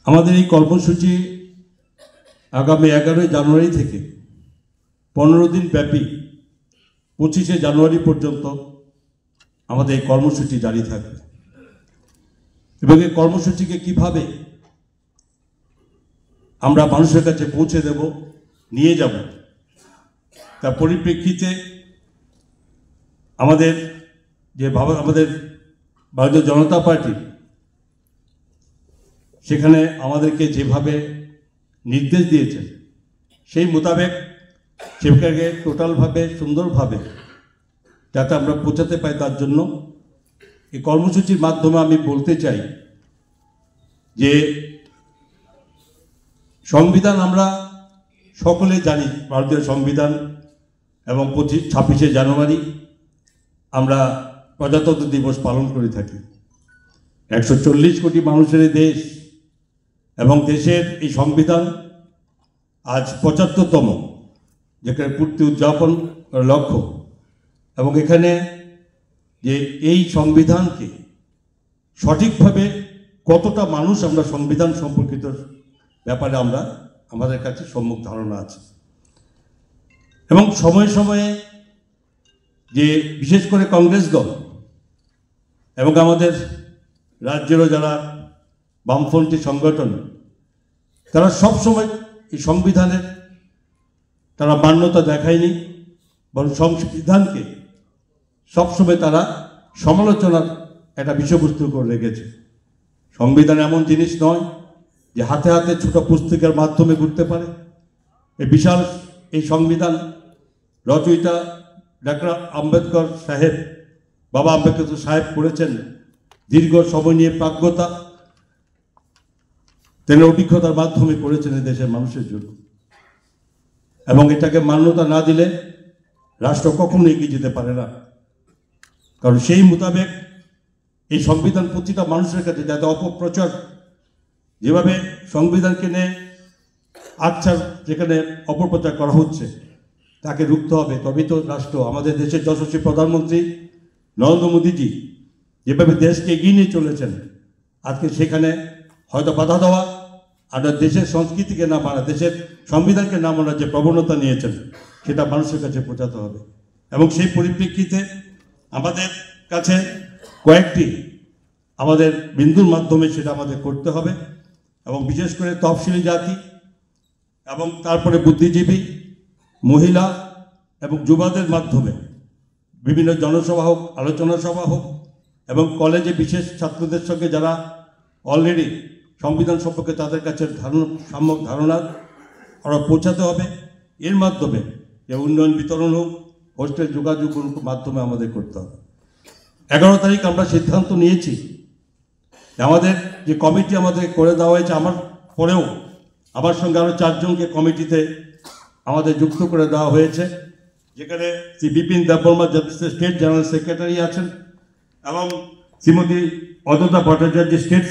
আমাদের এই কর্মসূচি আগামী 11 জানুয়ারি থেকে 15 দিন ব্যাপী 25শে জানুয়ারি পর্যন্ত আমাদের এই কর্মসূচি জারি থাকবে। এবং এই কর্মসূচিকে কিভাবে আমরা মানুষের কাছে পৌঁছে দেব, নিয়ে যাব, তার পরিপ্রেক্ষিতে আমাদের ভারতীয় জনতা পার্টি সেখানে আমাদেরকে যেভাবে নির্দেশ দিয়েছেন সেই মোতাবেক সেটাকে টোটালভাবে সুন্দরভাবে যাতে আমরা পৌঁছাতে পারি তার জন্য এই কর্মসূচির মাধ্যমে আমি বলতে চাই যে সংবিধান আমরা সকলে জানি, ভারতীয় সংবিধান, এবং 26শে জানুয়ারি আমরা প্রজাতন্ত্র দিবস পালন করে থাকি। 140 কোটি মানুষের দেশ এবং দেশের এই সংবিধান আজ 75তম যেখানে পূর্তি উদযাপন লক্ষ্য, এবং এখানে যে এই সংবিধানকে সঠিকভাবে কতটা মানুষ আমরা সংবিধান সম্পর্কিত ব্যাপারে আমাদের কাছে সম্যক ধারণা আছে। এবং সময়ে সময়ে যে বিশেষ করে কংগ্রেস দল এবং আমাদের রাজ্যেরও যারা বামপন্থী সংগঠন, তারা সবসময় এই সংবিধানের তারা মান্যতা দেখায়নি, বরং সংবিধানকে সবসময় তারা সমালোচনার একটা বিষয়বস্তু করে রেখেছে। সংবিধান এমন জিনিস নয় যে হাতে হাতে ছোট পুস্তিকার মাধ্যমে ঘুরতে পারে। এই বিশাল এই সংবিধান রচয়িতা ডক্টর আম্বেদকর সাহেব, বাবা আম্বেদকর সাহেব করেছেন দীর্ঘ সময় নিয়ে, প্রাজ্ঞতা, তিনি অভিজ্ঞতার মাধ্যমে করেছেন এই দেশের মানুষের জন্য। এবং এটাকে মান্যতা না দিলে রাষ্ট্র কখনো এগিয়ে যেতে পারে না, কারণ সেই মোতাবেক এই সংবিধান প্রতিটা মানুষের কাছে যাতে অপপ্রচার, যেভাবে সংবিধানকে নিয়ে আচ্ছার যেখানে অপপ্রচার করা হচ্ছে তাকে রুখতে হবে, তবেই তো রাষ্ট্র। আমাদের দেশের যশস্বী প্রধানমন্ত্রী নরেন্দ্র মোদীজি যেভাবে দেশকে এগিয়ে নিয়ে চলেছেন, আজকে সেখানে হয়তো বাধা দেওয়া আর দেশের সংস্কৃতিকে না মানা, দেশের সংবিধানকে না মানার যে প্রবণতা নিয়েছেন সেটা মানুষের কাছে পৌঁছাতে হবে। এবং সেই পরিপ্রেক্ষিতে আমাদের কাছে কয়েকটি আমাদের বিন্দুর মাধ্যমে সেটা আমাদের করতে হবে। এবং বিশেষ করে তফসিলি জাতি এবং তারপরে বুদ্ধিজীবী, মহিলা এবং যুবাদের মাধ্যমে বিভিন্ন জনসভা হোক, আলোচনা সভা হোক, এবং কলেজে বিশেষ ছাত্রদের সঙ্গে যারা অলরেডি সংবিধান সম্পর্কে তাদের কাছে সম্যক ধারণা ওরা পৌঁছাতে হবে। এর মাধ্যমে যে উন্নয়ন বিতরণ হোক, হোস্টেল যোগাযোগের মাধ্যমে আমাদের করতে হবে। 11 তারিখ আমরা সিদ্ধান্ত নিয়েছি আমাদের যে কমিটি আমাদের করে দেওয়া হয়েছে, আমার পরেও আমার সঙ্গে আরও 4 জনকে কমিটিতে আমাদের যুক্ত করে দেওয়া হয়েছে, যেখানে Shri Bipin Debbarma state general secretary আছেন এবং শ্রীমতী অযোধ্যা ভট্টাচার্য স্টেট